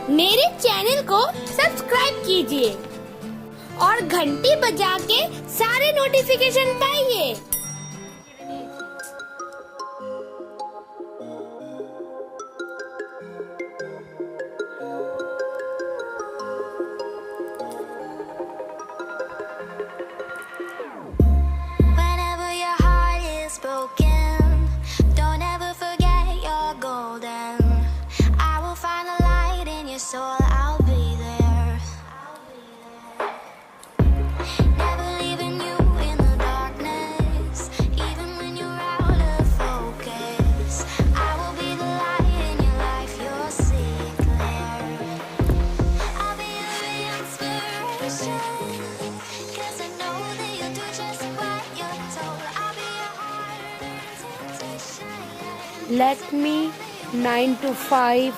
मेरे चैनल को सब्सक्राइब कीजिए और घंटी बजा के सारे नोटिफिकेशन पाइए। Whenever your heart is broken, don't ever forget you're golden. I will find a light in your soul, I'll be there. Never leaving you in the darkness, even when you're out of focus. I will be the light in your life, you'll see it clear. I'll be your inspiration, 'cause I know that you'll do just what you're told. I'll be your heart temptation. Lakme 9 to 5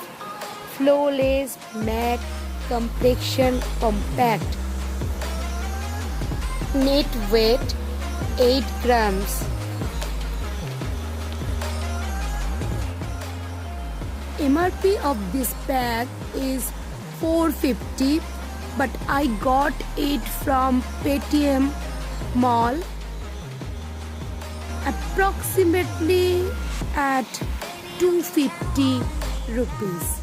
Flawless Matte Complexion Compact. Net weight 8 grams. MRP of this bag is 450, but I got it from Paytm-MALL approximately at 250 rupees.